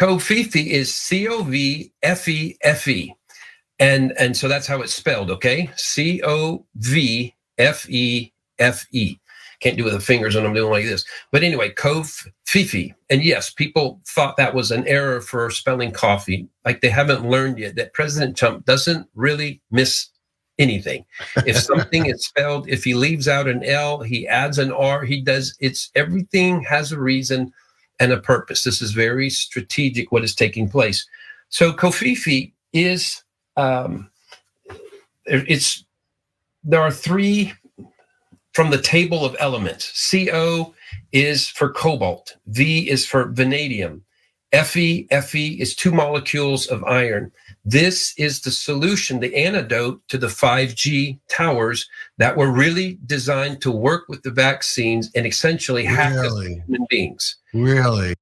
Covfefe is Covfefe. And so that's how it's spelled, okay? Covfefe. Can't do it with the fingers when I'm doing like this. But anyway, Covfefe. And yes, people thought that was an error for spelling coffee. Like they haven't learned yet that President Trump doesn't really miss anything. If something is spelled, if he leaves out an L, he adds an R, everything has a reason and a purpose. This is very strategic what is taking place. So Covfefe is, there are three from the table of elements. CO is for cobalt, V is for vanadium, Fe is 2 molecules of iron. This is the solution, the antidote to the 5G towers that were really designed to work with the vaccines and essentially hack us as human beings. Really?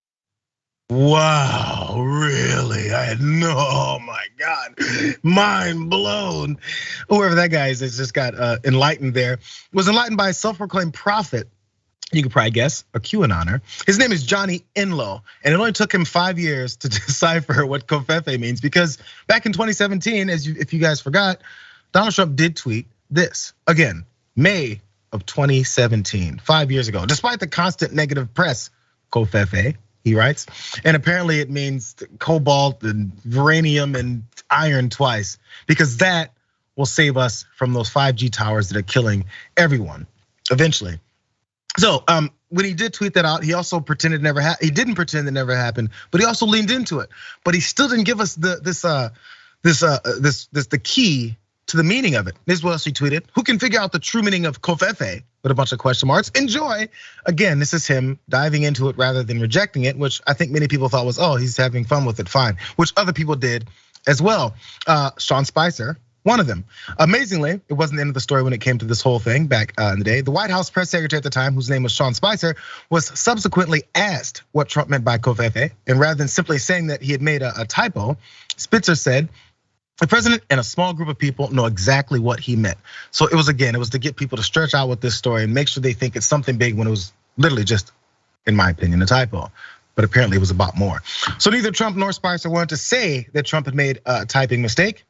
Wow, really? I had no, oh my God, mind blown. Whoever that guy is that just got enlightened there, was enlightened by a self-proclaimed prophet. You could probably guess, a QAnoner. His name is Johnny Enlow, and it only took him 5 years to decipher what Covfefe means, because back in 2017, if you guys forgot, Donald Trump did tweet this. Again, May of 2017, 5 years ago. Despite the constant negative press, Covfefe, he writes, and apparently it means cobalt and uranium and iron twice, because that will save us from those 5G towers that are killing everyone eventually. So when he did tweet that out, he also pretended he didn't pretend it never happened, but he also leaned into it. But he still didn't give us the key to the meaning of it. This is what else he tweeted. Who can figure out the true meaning of Covfefe with a bunch of question marks? Enjoy. Again, this is him diving into it rather than rejecting it, which I think many people thought was, oh, he's having fun with it, fine. Which other people did as well. Sean Spicer, one of them. Amazingly, it wasn't the end of the story when it came to this whole thing back in the day. The White House press secretary at the time, whose name was Sean Spicer, was subsequently asked what Trump meant by Covfefe. And rather than simply saying that he had made a typo, Spitzer said, the president and a small group of people know exactly what he meant. So it was to get people to stretch out with this story and make sure they think it's something big when it was literally just, in my opinion, a typo. But apparently it was about more. So neither Trump nor Spicer wanted to say that Trump had made a typing mistake.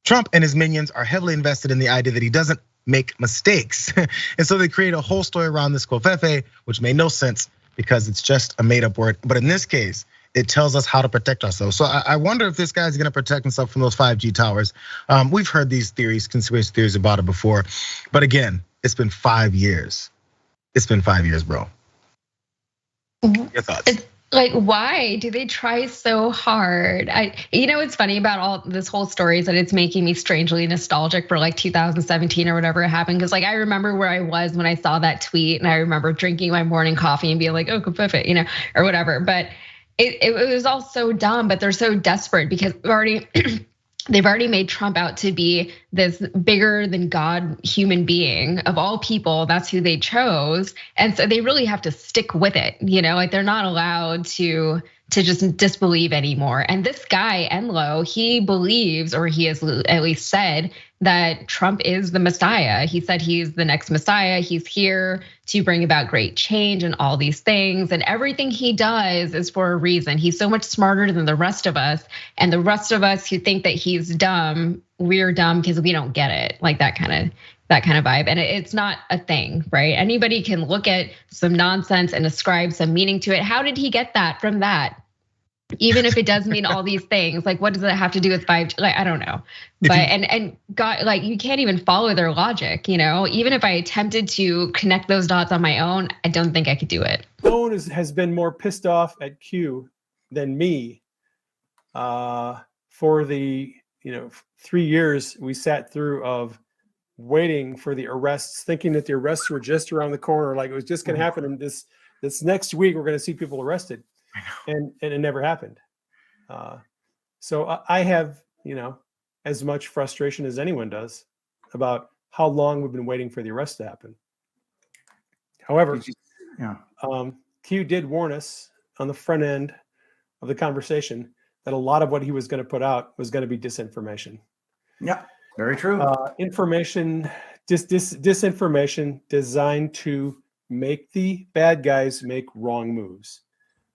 Trump and his minions are heavily invested in the idea that he doesn't make mistakes. And so they create a whole story around this Covfefe, which made no sense because it's just a made up word. But in this case, it tells us how to protect ourselves. So I wonder if this guy's gonna protect himself from those 5G towers. We've heard these theories, conspiracy theories about it before. But again, it's been 5 years. It's been 5 years, bro. Your thoughts? Like, why do they try so hard? What's funny about all this whole story is that it's making me strangely nostalgic for like 2017 or whatever happened. Because like I remember where I was when I saw that tweet, and I remember drinking my morning coffee and being like, oh, Covfefe, or whatever. But it was all so dumb, but they're so desperate because they've already made Trump out to be this bigger than God human being of all people. That's who they chose. And so they really have to stick with it. Like they're not allowed to just disbelieve anymore. And this guy, Enlow, he believes, or he has at least said, that Trump is the Messiah. He said he's the next Messiah. He's here to bring about great change and all these things. And everything he does is for a reason. He's so much smarter than the rest of us. And the rest of us who think that he's dumb, we're dumb because we don't get it. Like that kind of vibe. And it's not a thing, right? Anybody can look at some nonsense and ascribe some meaning to it. How did he get that from that? Even if it does mean all these things, like what does that have to do with 5G? Like, I don't know. But and God, like you can't even follow their logic, Even if I attempted to connect those dots on my own, I don't think I could do it. No one has been more pissed off at Q than me for the 3 years we sat through of waiting for the arrests, thinking that the arrests were just around the corner, like it was just gonna happen. And this next week we're gonna see people arrested. And it never happened. So I have, as much frustration as anyone does about how long we've been waiting for the arrest to happen. However, Q did warn us on the front end of the conversation that a lot of what he was going to put out was going to be disinformation. Yeah, very true. Disinformation designed to make the bad guys make wrong moves.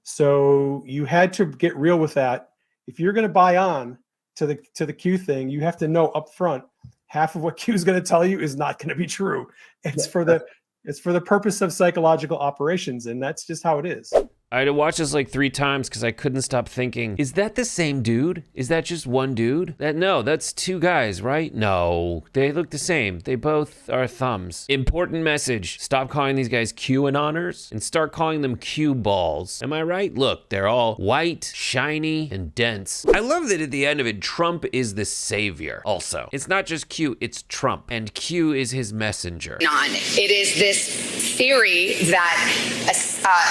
So you had to get real with that. If you're going to buy on to the Q thing, you have to know up front half of what Q is going to tell you is not going to be true. It's for the purpose of psychological operations, and that's just how it is. I had to watch this like 3 times because I couldn't stop thinking, is that the same dude? Is that just one dude? No, that's 2 guys, right? No, they look the same. They both are thumbs. Important message. Stop calling these guys QAnoners and start calling them Q balls. Am I right? Look, they're all white, shiny, and dense. I love that at the end of it, Trump is the savior also. It's not just Q, it's Trump. And Q is his messenger. It is this theory that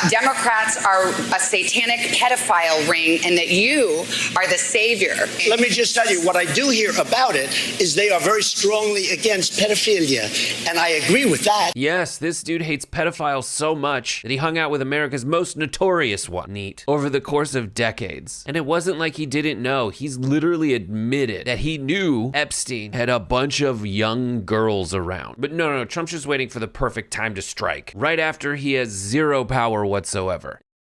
Democrats are a satanic pedophile ring and that you are the savior. Let me just tell you, what I do hear about it is they are very strongly against pedophilia, and I agree with that. Yes, this dude hates pedophiles so much that he hung out with America's most notorious one, neat, over the course of decades. And it wasn't like he didn't know. He's literally admitted that he knew Epstein had a bunch of young girls around. But no, Trump's just waiting for the perfect time to strike, right after he has 0 power whatsoever.